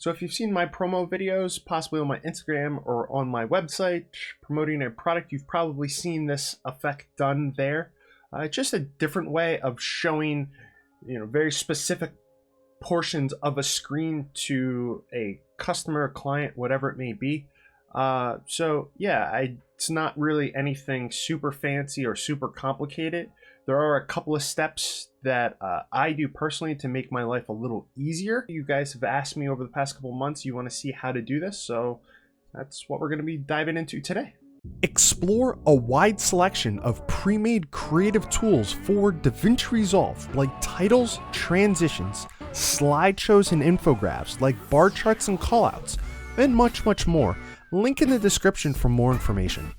So if you've seen my promo videos, possibly on my Instagram or on my website, promoting a product, you've probably seen this effect done there. It's just a different way of showing, very specific portions of a screen to a customer, client, whatever it may be. So yeah, it's not really anything super fancy or super complicated. There are a couple of steps that I do personally to make my life a little easier. You guys have asked me over the past couple months, you want to see how to do this, so that's what we're going to be diving into today. Explore a wide selection of pre-made creative tools for DaVinci Resolve, like titles, transitions, slideshows and infographics, like bar charts and callouts, and much, much more. Link in the description for more information.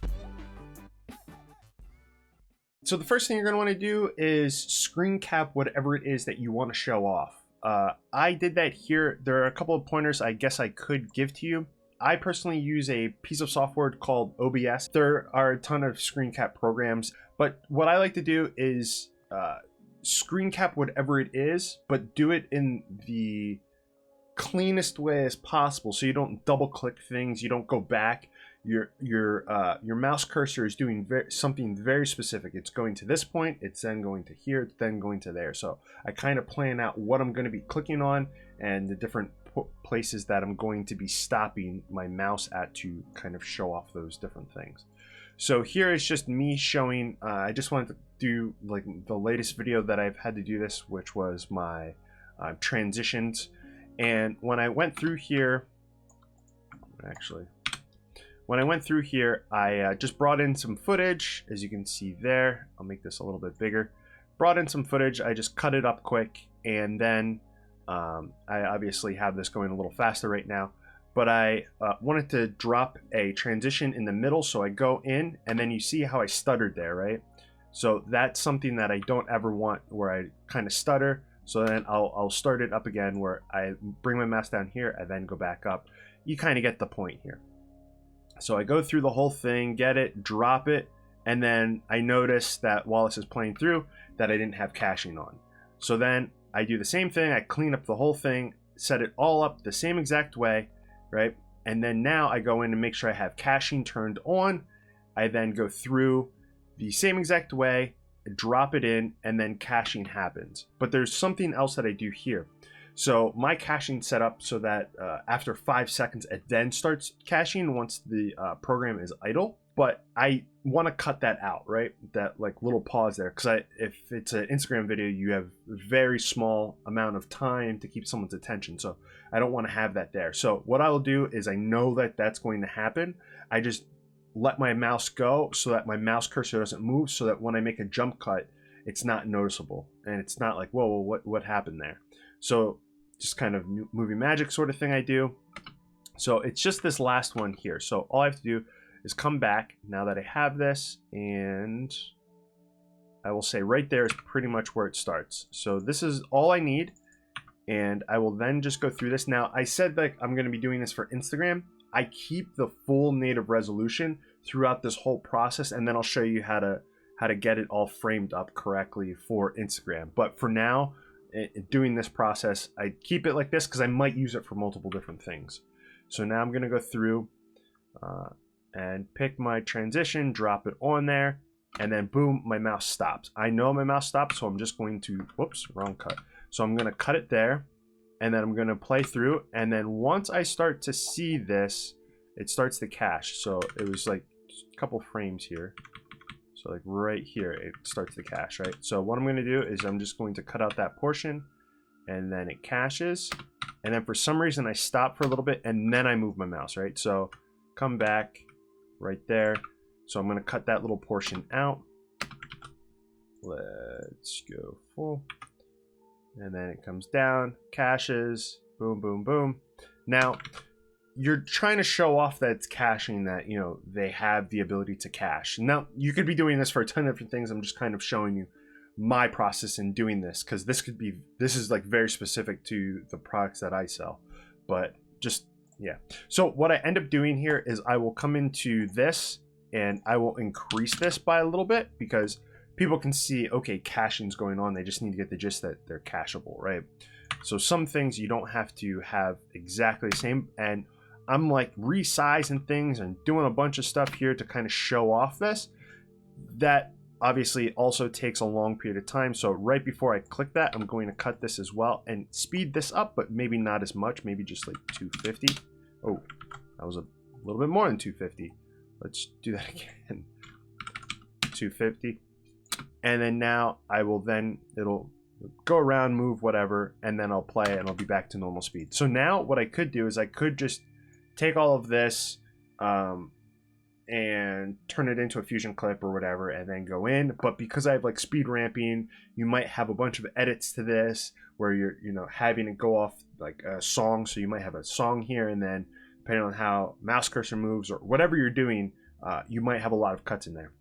So the first thing you're going to want to do is screen cap whatever it is that you want to show off. I did that here. There are a couple of pointers I guess I could give to you. I personally use a piece of software called OBS. There are a ton of screen cap programs, but what I like to do is screen cap whatever it is, but do it in the cleanest way as possible, so you don't double click things, you don't go back. Your mouse cursor is doing something very specific. It's going to this point, it's then going to here, it's then going to there. So I kind of plan out what I'm going to be clicking on and the different places that I'm going to be stopping my mouse at to kind of show off those different things. So here is just me showing, I just wanted to do like the latest video that I've had to do this, which was my transitions. And when I went through here, I just brought in some footage, as you can see there. I'll make this a little bit bigger. Brought in some footage, I just cut it up quick, and then I obviously have this going a little faster right now, but I wanted to drop a transition in the middle, so I go in, and then you see how I stuttered there, right? So that's something that I don't ever want, where I kind of stutter. So then I'll start it up again, where I bring my mouse down here and then go back up. You kind of get the point here. So I go through the whole thing, get it, drop it, and then I notice that while this is playing through, that I didn't have caching on. So then I do the same thing, I clean up the whole thing, set it all up the same exact way, right? And then now I go in and make sure I have caching turned on. I then go through the same exact way, drop it in, and then caching happens. But there's something else that I do here. So my caching set up so that after 5 seconds it then starts caching once the program is idle. But I want to cut that out, right? That like little pause there, because if it's an Instagram video, you have a very small amount of time to keep someone's attention. So I don't want to have that there. So what I will do is, I know that that's going to happen. I just let my mouse go so that my mouse cursor doesn't move, so that when I make a jump cut, it's not noticeable and it's not like, whoa, what happened there? So just kind of movie magic sort of thing I do. So it's just this last one here. So all I have to do is come back now that I have this, and I will say right there is pretty much where it starts. So this is all I need, and I will then just go through this. Now I said that I'm going to be doing this for Instagram. I keep the full native resolution throughout this whole process, and then I'll show you how to get it all framed up correctly for Instagram. But for now, doing this process, I keep it like this because I might use it for multiple different things. So now I'm going to go through and pick my transition, drop it on there, and then boom, my mouse stops. I know my mouse stops, so I'm just going to, whoops, wrong cut. So I'm going to cut it there, and then I'm going to play through, and then once I start to see this, it starts to cache. So it was like a couple frames here. So like right here, it starts to cache, right? So what I'm going to do is I'm just going to cut out that portion, and then it caches. And then for some reason I stop for a little bit, and then I move my mouse, right? So come back right there. So I'm going to cut that little portion out. Let's go full. And then it comes down, caches, boom, boom, boom. Now, you're trying to show off that it's caching, that, they have the ability to cache. Now, you could be doing this for a ton of different things. I'm just kind of showing you my process in doing this, because this is like very specific to the products that I sell. But just, yeah. So what I end up doing here is I will come into this, and I will increase this by a little bit, because people can see, okay, caching's going on. They just need to get the gist that they're cacheable, right? So some things you don't have to have exactly the same. And I'm like resizing things and doing a bunch of stuff here to kind of show off this. That obviously also takes a long period of time. So right before I click that, I'm going to cut this as well and speed this up, but maybe not as much, maybe just like 250. Oh, that was a little bit more than 250. Let's do that again. 250. And then now I will then, it'll go around, move, whatever, and then I'll play it and I'll be back to normal speed. So now what I could do is I could just take all of this and turn it into a fusion clip or whatever and then go in. But because I have like speed ramping, you might have a bunch of edits to this where you're, you know, having it go off like a song. So you might have a song here, and then depending on how mouse cursor moves or whatever you're doing, you might have a lot of cuts in there.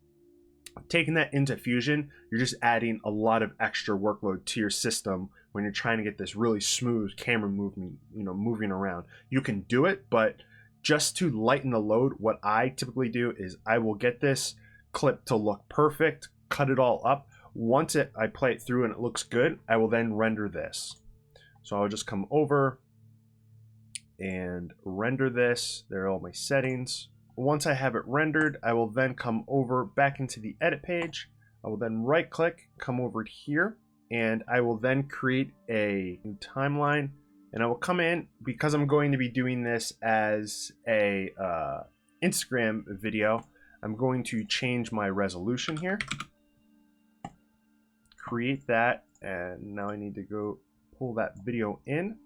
Taking that into Fusion, you're just adding a lot of extra workload to your system when you're trying to get this really smooth camera movement, you know, moving around. You can do it, but just to lighten the load, what I typically do is I will get this clip to look perfect, cut it all up. Once I play it through and it looks good, I will then render this. So I'll just come over and render this. There are all my settings. Once I have it rendered, I will then come over back into the edit page. I will then right click, come over here, and I will then create a new timeline. And I will come in, because I'm going to be doing this as a Instagram video, I'm going to change my resolution here. Create that, and now I need to go pull that video in.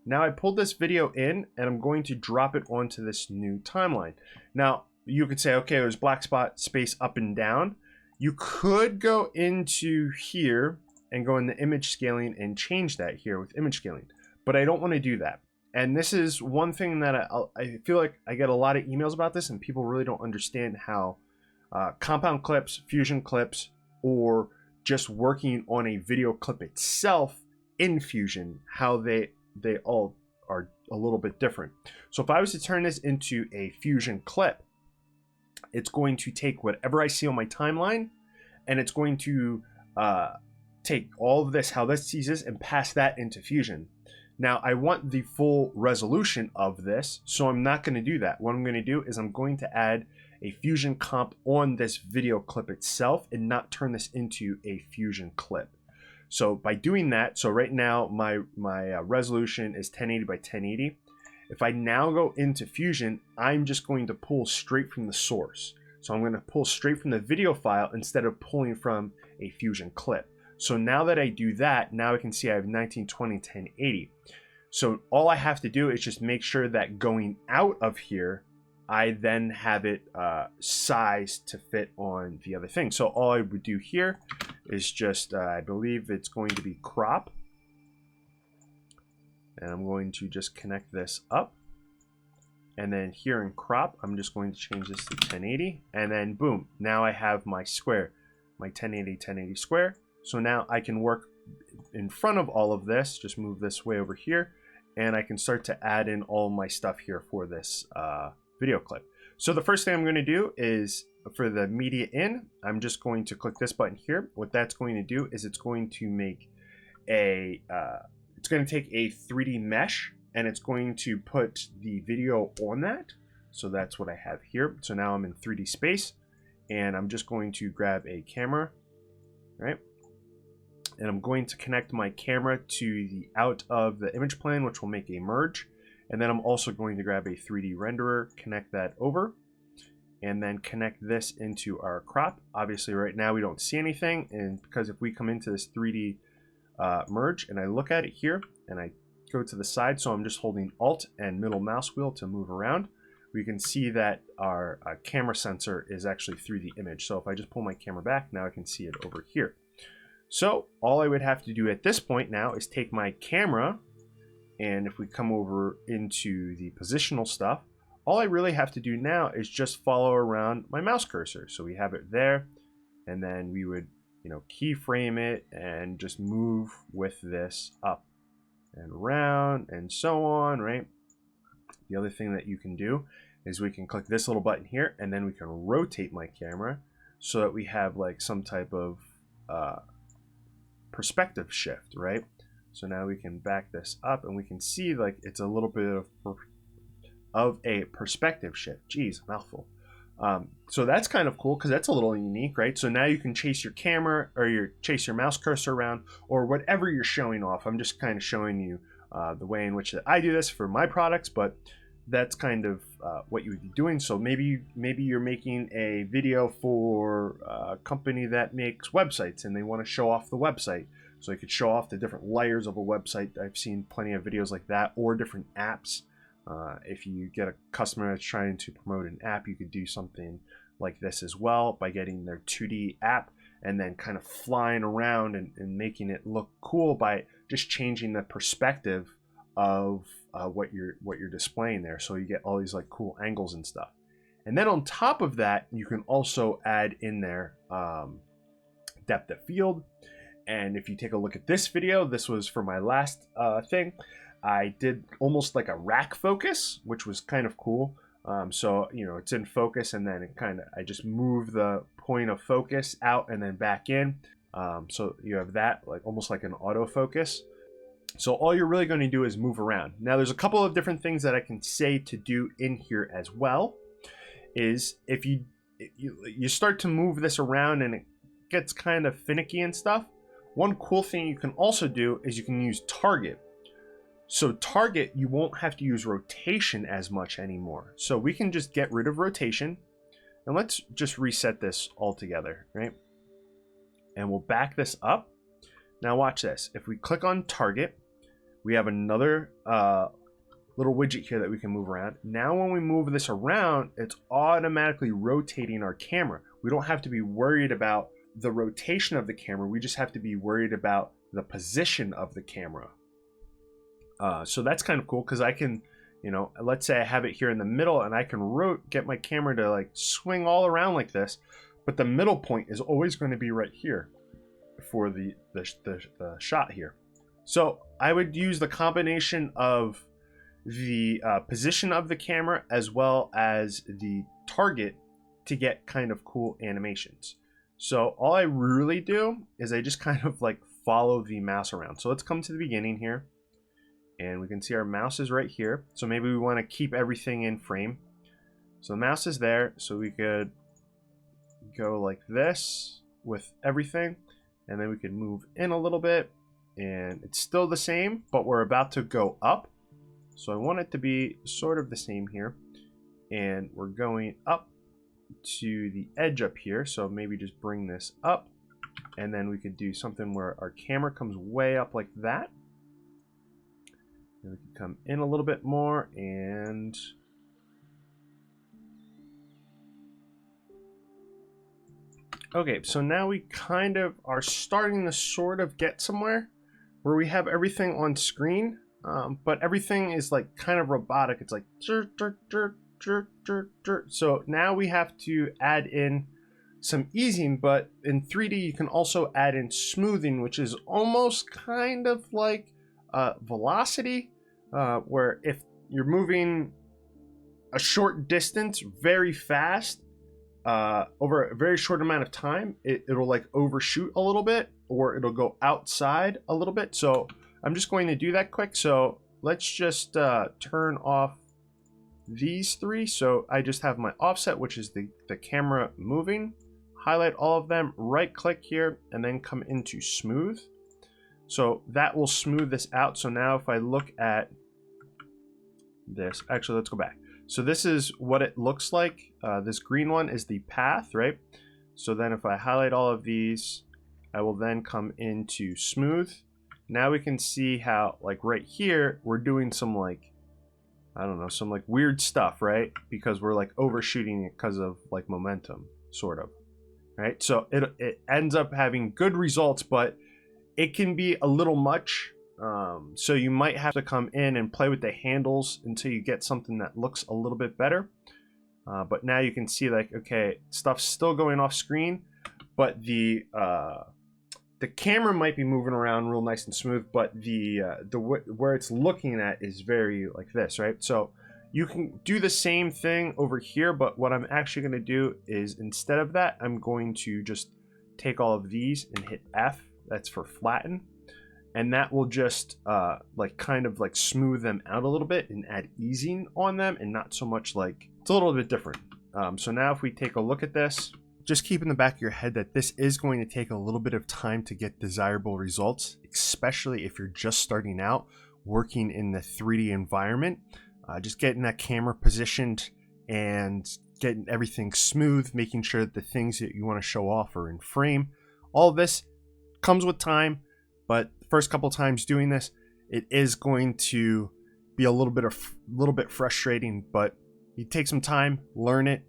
Now I pulled this video in, and I'm going to drop it onto this new timeline. Now, you could say, okay, there's black spot space up and down. You could go into here and go into image scaling and change that here with image scaling, but I don't want to do that. And this is one thing that I feel like I get a lot of emails about this, and people really don't understand how compound clips, fusion clips, or just working on a video clip itself in Fusion, how they all are a little bit different. So if I was to turn this into a Fusion clip, it's going to take whatever I see on my timeline, and it's going to take all of this, how this sees this, and pass that into Fusion. Now I want the full resolution of this, so I'm not going to do that. What I'm going to do is I'm going to add a Fusion comp on this video clip itself and not turn this into a Fusion clip. So by doing that, so right now my resolution is 1080 by 1080. If I now go into Fusion, I'm just going to pull straight from the source. So I'm going to pull straight from the video file instead of pulling from a Fusion clip. So now that I do that, now I can see I have 1920, 1080. So all I have to do is just make sure that going out of here, I then have it sized to fit on the other thing. So all I would do here is just, I believe it's going to be crop. And I'm going to just connect this up. And then here in crop, I'm just going to change this to 1080. And then boom, now I have my square, my 1080, 1080 square. So now I can work in front of all of this, just move this way over here, and I can start to add in all my stuff here for this video clip. So the first thing I'm going to do is for the media in, I'm just going to click this button here. What that's going to do is it's going to make a, it's going to take a 3D mesh, and it's going to put the video on that. So that's what I have here. So now I'm in 3D space, and I'm just going to grab a camera, right? And I'm going to connect my camera to the out of the image plane, which will make a merge. And then I'm also going to grab a 3D renderer, connect that over, and then connect this into our crop. Obviously right now we don't see anything, and because if we come into this 3D merge and I look at it here and I go to the side, so I'm just holding Alt and middle mouse wheel to move around, we can see that our camera sensor is actually through the image. So if I just pull my camera back, now I can see it over here. So all I would have to do at this point now is take my camera, and if we come over into the positional stuff, all I really have to do now is just follow around my mouse cursor. So we have it there, and then we would, you know, keyframe it and just move with this up and around and so on, right? The other thing that you can do is we can click this little button here, and then we can rotate my camera so that we have like some type of perspective shift, right? So now we can back this up and we can see like it's a little bit of a perspective shift. Geez, mouthful. So that's kind of cool because that's a little unique, right? So now you can chase your camera or chase your mouse cursor around or whatever you're showing off. I'm just kind of showing you the way in which I do this for my products, but that's kind of what you would be doing. So maybe you're making a video for a company that makes websites and they want to show off the website. So you could show off the different layers of a website. I've seen plenty of videos like that, or different apps. If you get a customer that's trying to promote an app, you could do something like this as well by getting their 2D app and then kind of flying around and making it look cool by just changing the perspective of what you're displaying there. So you get all these like cool angles and stuff. And then on top of that, you can also add in there depth of field. And if you take a look at this video, this was for my last thing. I did almost like a rack focus, which was kind of cool. So, you know, it's in focus and then I just move the point of focus out and then back in. So you have that like almost like an autofocus. So all you're really going to do is move around. Now there's a couple of different things that I can say to do in here as well. Is if you start to move this around and it gets kind of finicky and stuff, one cool thing you can also do is you can use target. So target, you won't have to use rotation as much anymore. So we can just get rid of rotation and let's just reset this all together, right? And we'll back this up. Now watch this. If we click on target, we have another little widget here that we can move around. Now when we move this around, it's automatically rotating our camera. We don't have to be worried about the rotation of the camera. We just have to be worried about the position of the camera. So that's kind of cool because I can, you know, let's say I have it here in the middle and I can get my camera to like swing all around like this, but the middle point is always going to be right here for the shot here. So I would use the combination of the position of the camera as well as the target to get kind of cool animations. So all I really do is I just kind of like follow the mouse around. So let's come to the beginning here. And we can see our mouse is right here. So maybe we want to keep everything in frame. So the mouse is there. So we could go like this with everything. And then we could move in a little bit. And it's still the same, but we're about to go up. So I want it to be sort of the same here. And we're going up to the edge up here. So maybe just bring this up. And then we could do something where our camera comes way up like that. And we can come in a little bit more and okay, so now we kind of are starting to sort of get somewhere where we have everything on screen, but everything is like kind of robotic. It's like so now we have to add in some easing, but in 3D you can also add in smoothing, which is almost kind of like velocity, where if you're moving a short distance very fast over a very short amount of time, it'll like overshoot a little bit or it'll go outside a little bit. So I'm just going to do that quick. So let's just turn off these three. So I just have my offset, which is the camera moving. Highlight all of them, right click here, and then come into smooth. So that will smooth this out. So now if I look at this, actually, let's go back. So this is what it looks like. This green one is the path, right? So then if I highlight all of these, I will then come into smooth. Now we can see how, like right here, we're doing some like, I don't know, some like weird stuff, right? Because we're like overshooting it because of like momentum, sort of, right? So it ends up having good results, but it can be a little much. So you might have to come in and play with the handles until you get something that looks a little bit better. But now you can see like, okay, stuff's still going off screen, but the camera might be moving around real nice and smooth, but where it's looking at is very like this, right? So you can do the same thing over here, but what I'm actually going to do is instead of that, I'm going to just take all of these and hit F. That's for flatten. and that will just like kind of like smooth them out a little bit and add easing on them, and not so much like, it's a little bit different. So now if we take a look at this, just keep in the back of your head that this is going to take a little bit of time to get desirable results, especially if you're just starting out working in the 3D environment. Just getting that camera positioned and getting everything smooth, making sure that the things that you want to show off are in frame. All of this comes with time, but the first couple times doing this, it is going to be a little bit frustrating, but you take some time, learn it,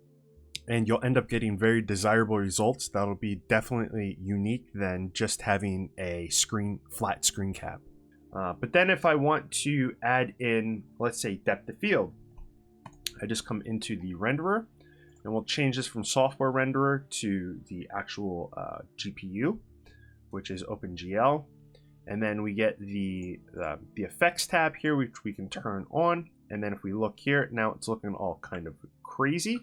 and you'll end up getting very desirable results that'll be definitely unique than just having a flat screen cap. But then if I want to add in, let's say, depth of field, I just come into the renderer, and we'll change this from software renderer to the actual GPU, which is OpenGL. And then we get the effects tab here, which we can turn on. And then if we look here, now it's looking all kind of crazy.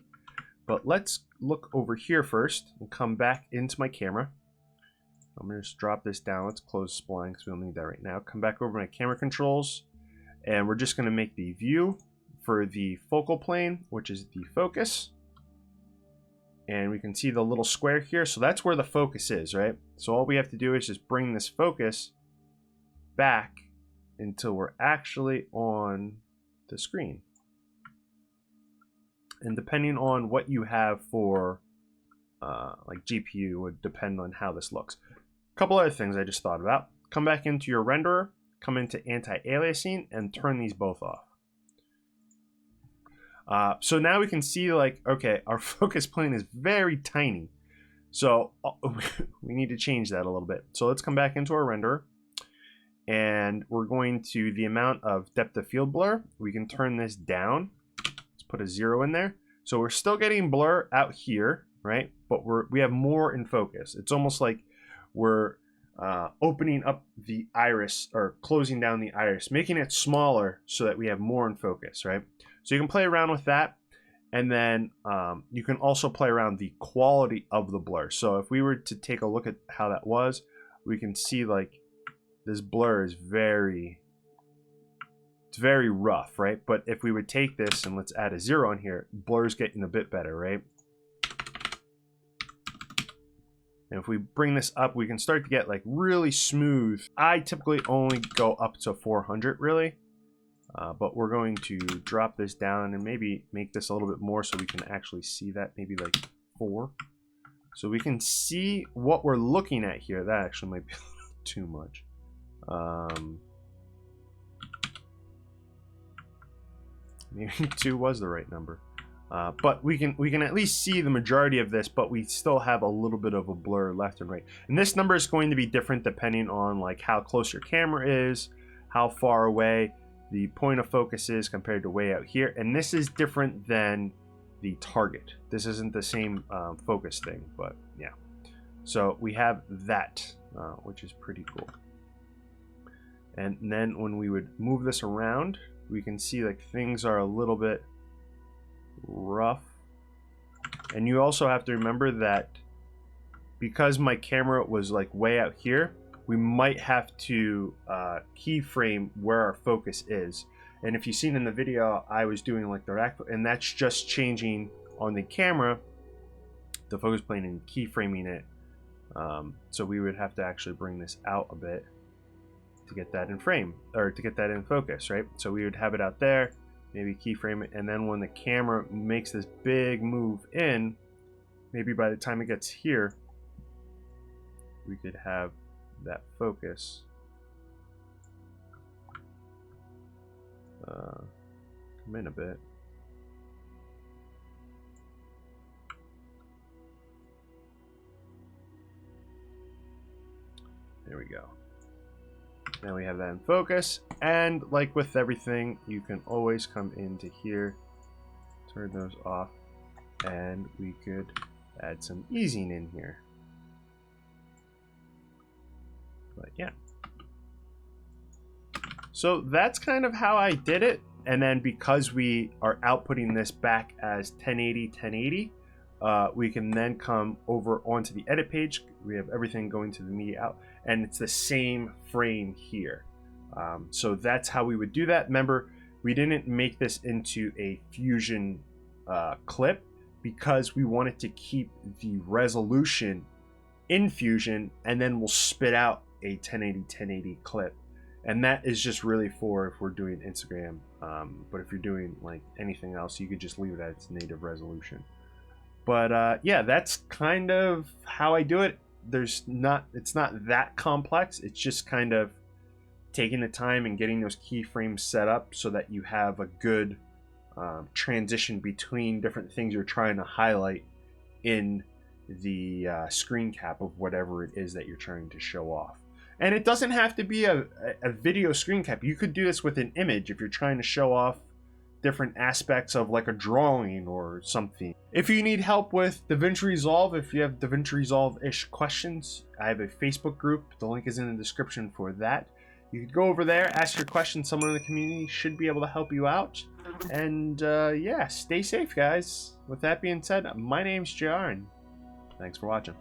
But let's look over here first and come back into my camera. I'm going to just drop this down. Let's close spline because we don't need that right now. Come back over to my camera controls, and we're just going to make the view for the focal plane, which is the focus. And we can see the little square here. So that's where the focus is, right? So all we have to do is just bring this focus back until we're actually on the screen. And depending on what you have for like GPU would depend on how this looks. A couple other things I just thought about. Come back into your renderer, come into anti-aliasing, and turn these both off. So now we can see, like, okay, our focus plane is very tiny. So we need to change that a little bit. So let's come back into our renderer, and we're going to the amount of depth of field blur. We can turn this down. Let's put a 0 in there. So we're still getting blur out here, right? But we have more in focus. It's almost like we're opening up the iris, or closing down the iris, making it smaller so that we have more in focus, right? So you can play around with that, and then you can also play around the quality of the blur. So if we were to take a look at how that was, we can see like this blur is very rough, right? But if we would take this and let's add a 0 on here, blur's getting a bit better, right? And if we bring this up, we can start to get like really smooth. I typically only go up to 400 really, but we're going to drop this down and maybe make this a little bit more so we can actually see that, maybe like 4. So we can see what we're looking at here. That actually might be a little too much. Maybe 2 was the right number. But we can at least see the majority of this, but we still have a little bit of a blur left and right. And this number is going to be different depending on like how close your camera is, how far away the point of focus is compared to way out here. And this is different than the target. This isn't the same focus thing, but yeah. So we have that, which is pretty cool. And then when we would move this around, we can see like things are a little bit rough. And you also have to remember that because my camera was like way out here, we might have to keyframe where our focus is. And if you've seen in the video, I was doing like the rack, and that's just changing on the camera, the focus plane, and keyframing it. So we would have to actually bring this out a bit to get that in frame, or to get that in focus, right? So we would have it out there, maybe keyframe it, and then when the camera makes this big move in, maybe by the time it gets here, we could have that focus come in a bit. There we go. Now we have that in focus, and like with everything, you can always come into here, turn those off, and we could add some easing in here. But yeah. So that's kind of how I did it. And then because we are outputting this back as 1080, we can then come over onto the edit page. We have everything going to the media out, and it's the same frame here. So that's how we would do that. Remember, we didn't make this into a Fusion clip because we wanted to keep the resolution in Fusion, and then we'll spit out a 1080 clip. And that is just really for if we're doing Instagram. But if you're doing like anything else, you could just leave it at its native resolution. But yeah, that's kind of how I do it. It's not that complex. It's just kind of taking the time and getting those keyframes set up so that you have a good transition between different things you're trying to highlight in the screen cap of whatever it is that you're trying to show off. And it doesn't have to be a video screen cap. You could do this with an image if you're trying to show off different aspects of like a drawing or something. If you need help with DaVinci Resolve, if you have DaVinci Resolve-ish questions, I have a Facebook group. The link is in the description for that. You could go over there, ask your questions. Someone in the community should be able to help you out. And yeah, stay safe, guys. With that being said, my name's JR, and thanks for watching.